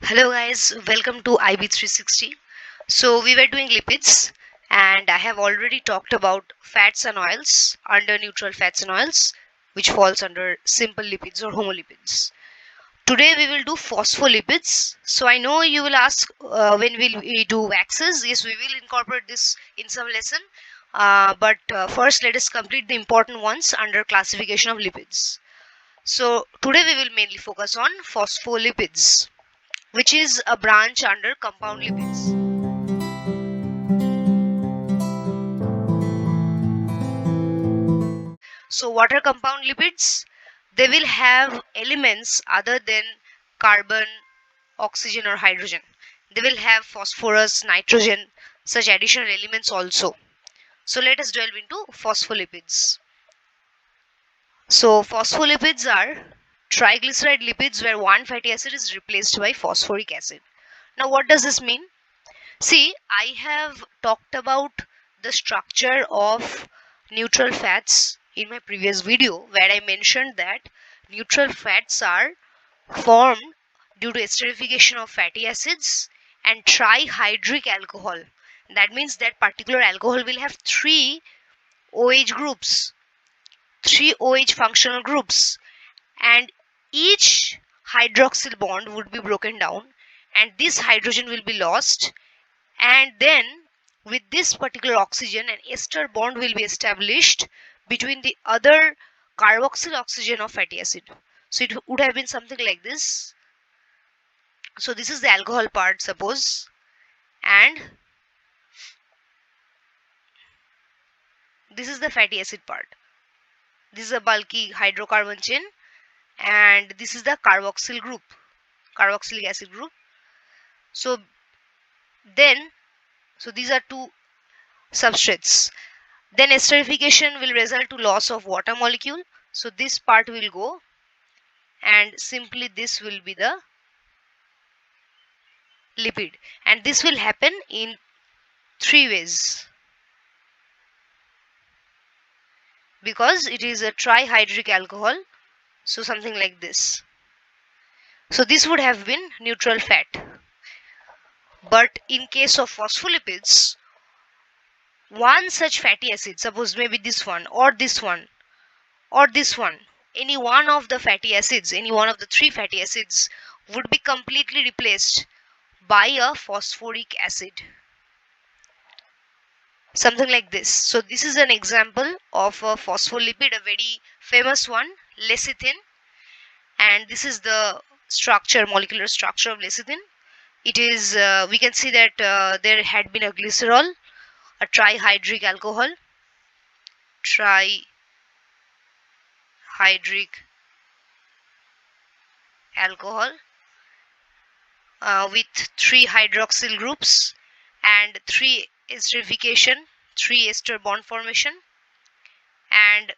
Hello guys, welcome to IB360. So we were doing lipids and I have already talked about fats and oils under neutral fats and oils, which falls under simple lipids or homolipids. Today we will do phospholipids. So I know you will ask when will we do waxes. Yes, we will incorporate this in some lesson. But first let us complete the important ones under classification of lipids. So today we will mainly focus on phospholipids, which is a branch under compound lipids. So what are compound lipids? They will have elements other than carbon, oxygen or hydrogen. They will have phosphorus, nitrogen, such additional elements also. So let us delve into phospholipids. So phospholipids are triglyceride lipids where one fatty acid is replaced by phosphoric acid. Now what does this mean? See, I have talked about the structure of neutral fats in my previous video where I mentioned that neutral fats are formed due to esterification of fatty acids and trihydric alcohol. That means that particular alcohol will have three OH groups, three OH functional groups, and each hydroxyl bond would be broken down and this hydrogen will be lost, and then with this particular oxygen an ester bond will be established between the other carboxyl oxygen of fatty acid. So it would have been something like this. So this is the alcohol part, suppose, and this is the fatty acid part. This is a bulky hydrocarbon chain and this is the carboxyl group, carboxylic acid group. So these are two substrates. Then esterification will result to loss of water molecule. So this part will go and simply this will be the lipid, and this will happen in three ways because it is a trihydric alcohol. So something like this. So this would have been neutral fat. But in case of phospholipids, one such fatty acid, suppose maybe this one or this one or this one, any one of the fatty acids, any one of the three fatty acids would be completely replaced by a phosphoric acid, something like this. So this is an example of a phospholipid, a very famous one, lecithin, and this is the structure, molecular structure of lecithin. It is we can see that there had been a glycerol, a trihydric alcohol, trihydric alcohol with three hydroxyl groups and three esterification, three ester bond formation, and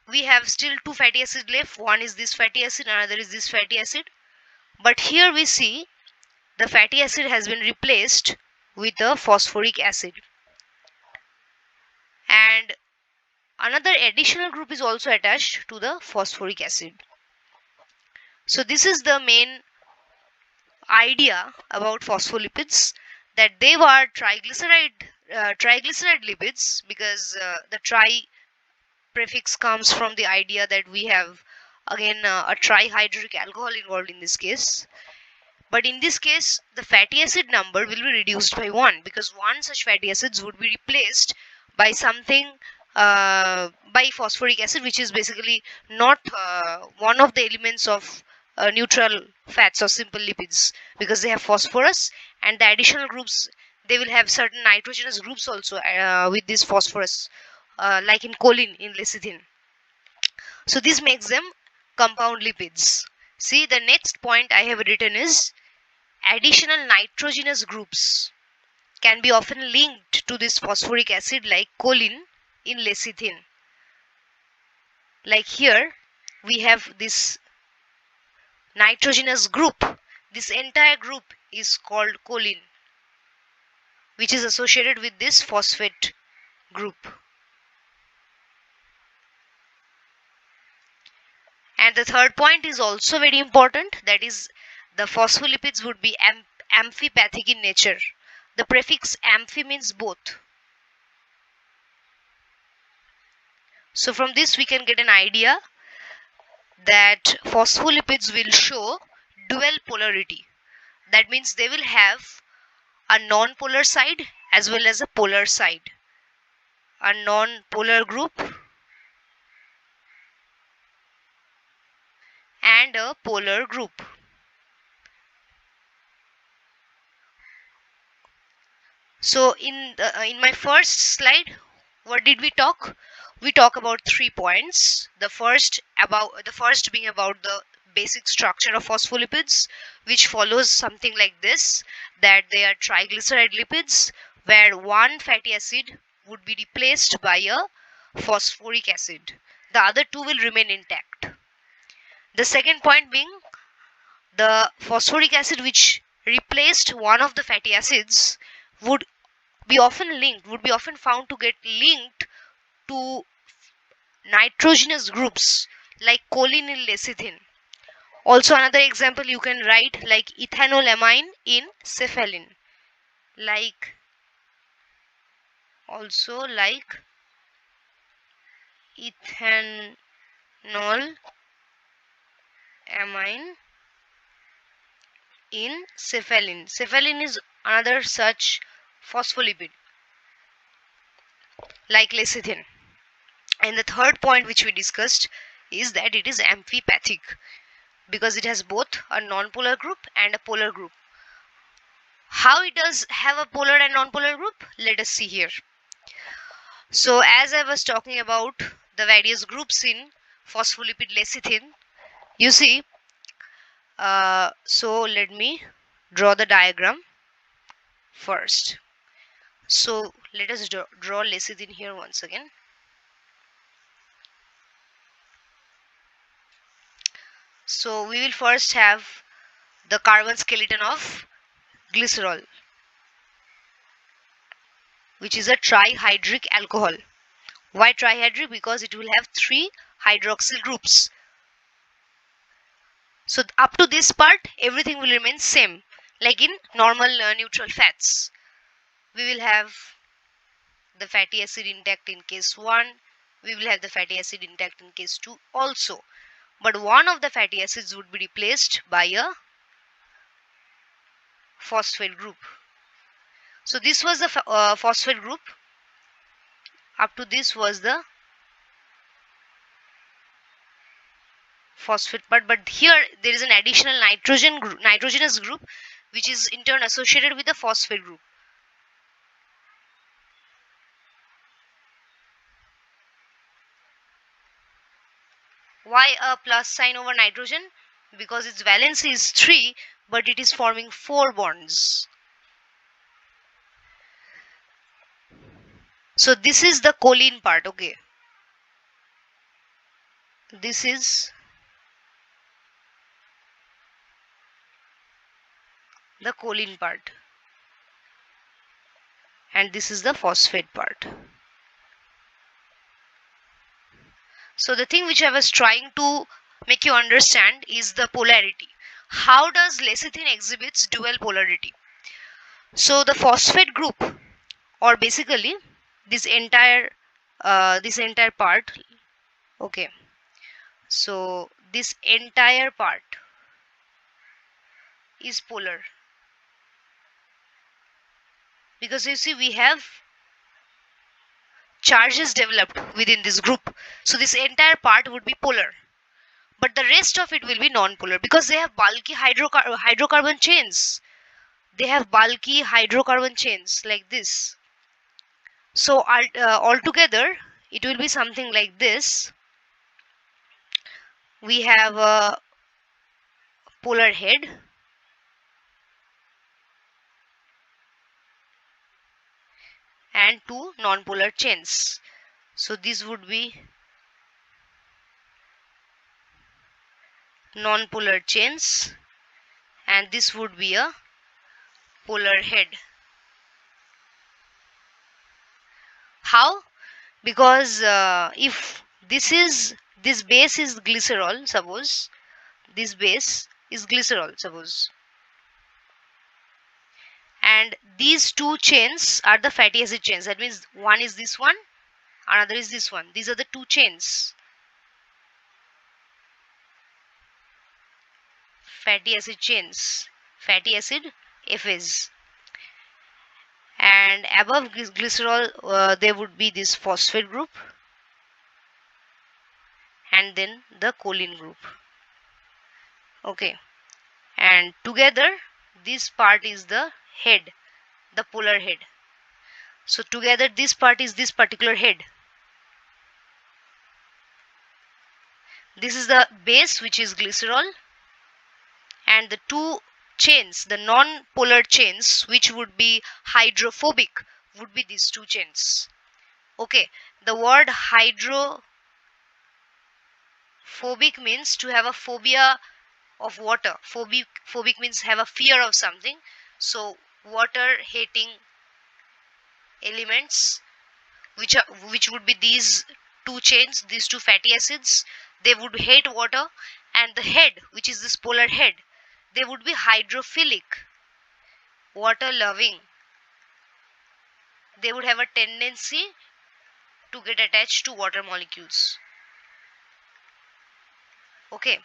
we have still two fatty acid left. One is this fatty acid, another is this fatty acid. But here we see the fatty acid has been replaced with a phosphoric acid, and another additional group is also attached to the phosphoric acid. So this is the main idea about phospholipids, that they were triglyceride lipids, because the tri prefix comes from the idea that we have again a trihydric alcohol involved in this case. But in this case the fatty acid number will be reduced by 1 because one such fatty acids would be replaced by something, by phosphoric acid, which is basically not one of the elements of neutral fats or simple lipids, because they have phosphorus, and the additional groups, they will have certain nitrogenous groups also with this phosphorus, like in choline in lecithin. So this makes them compound lipids. See, the next point I have written is additional nitrogenous groups can be often linked to this phosphoric acid like choline in lecithin. Like here we have this nitrogenous group. This entire group is called choline, which is associated with this phosphate group. And the third point is also very important, that is The phospholipids would be amphipathic in nature. The prefix amphi means both. So from this we can get an idea that phospholipids will show dual polarity. That means they will have a non-polar side as well as a polar side. A non-polar group and a polar group. So in my first slide, what did we talk? We talk about 3 points. The first being about the basic structure of phospholipids, which follows something like this, that they are triglyceride lipids where one fatty acid would be replaced by a phosphoric acid. The other two will remain intact. The second point being the phosphoric acid which replaced one of the fatty acids would be often found to get linked to nitrogenous groups like choline in lecithin. Also another example you can write like ethanolamine in cephalin, like ethanolamine in cephalin. Cephalin is another such phospholipid like lecithin. And the third point which we discussed is that it is amphipathic because it has both a non-polar group and a polar group. How it does have a polar and non-polar group? Let us see here. So as I was talking about the various groups in phospholipid lecithin, you see, so let me draw the diagram first. So let us draw lecithin here once again. So we will first have the carbon skeleton of glycerol, which is a trihydric alcohol. Why trihydric? Because it will have 3 hydroxyl groups. So up to this part everything will remain same, like in normal neutral fats. We will have the fatty acid intact in case 1, we will have the fatty acid intact in case 2 also. But one of the fatty acids would be replaced by a phosphate group. So this was the phosphate group. Up to this was the phosphate part, but here there is an additional nitrogenous group which is in turn associated with the phosphate group. Why a plus sign over nitrogen? Because its valency is 3 but it is forming 4 bonds. So this is the choline part, okay. This is the choline part and this is the phosphate part. So the thing which I was trying to make you understand is the polarity. How does lecithin exhibits dual polarity? So the phosphate group, or basically this entire part, okay, so this entire part is polar because you see we have charges developed within this group. So this entire part would be polar, but the rest of it will be non-polar because they have bulky hydrocarbon chains. They have bulky hydrocarbon chains like this. So altogether it will be something like this. We have a polar head and 2 non-polar chains. So this would be non-polar chains and this would be a polar head. How? Because if this base is glycerol, suppose this base is glycerol, suppose. And these two chains are the fatty acid chains. That means one is this one, another is this one. These are the two chains. Fatty acid chains. Fatty acid phase. And above glycerol, there would be this phosphate group. And then the choline group. Okay. And together, this part is the head, the polar head. So together this part is this particular head. This is the base, which is glycerol, and the two chains, the non-polar chains, which would be hydrophobic, would be these two chains. Okay, the word hydrophobic means to have a phobia of water. Phobic means have a fear of something. So water hating elements, which would be these two chains, these two fatty acids, they would hate water. And the head, which is this polar head, they would be hydrophilic, water loving. They would have a tendency to get attached to water molecules. Okay,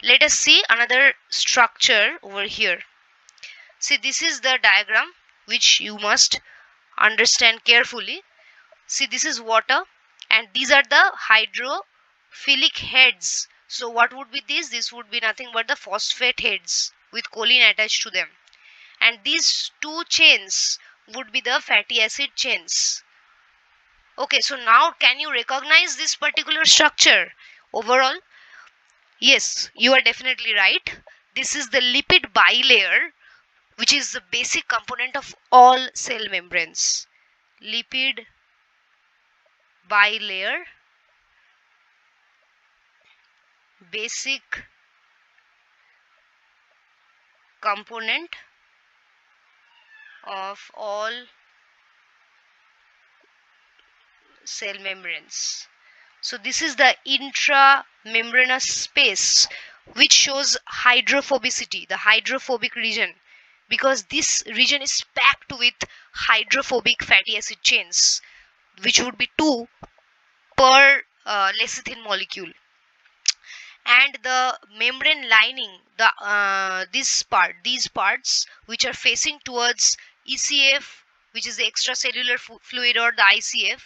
let us see another structure over here. See, this is the diagram which you must understand carefully. See, this is water and these are the hydrophilic heads. So what would be this? This would be nothing but the phosphate heads with choline attached to them. And these two chains would be the fatty acid chains. Okay, so now can you recognize this particular structure overall? Yes, you are definitely right. This is the lipid bilayer, which is the basic component of all cell membranes. Lipid bilayer, basic component of all cell membranes. So this is the intramembranous space which shows hydrophobicity, the hydrophobic region, because this region is packed with hydrophobic fatty acid chains, which would be 2 per lecithin molecule. And the membrane lining, these parts which are facing towards ECF, which is the extracellular fluid, or the ICF,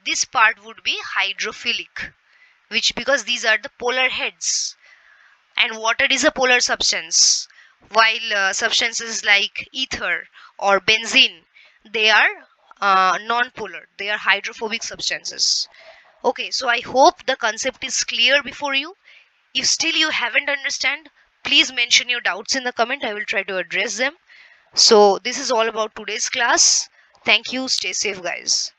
this part would be hydrophilic, which because these are the polar heads, and water is a polar substance, while substances like ether or benzene, they are non-polar, they are hydrophobic substances. Okay, so I hope the concept is clear before you. If still you haven't understand, please mention your doubts in the comment. I will try to address them. So this is all about today's class. Thank you. Stay safe, guys.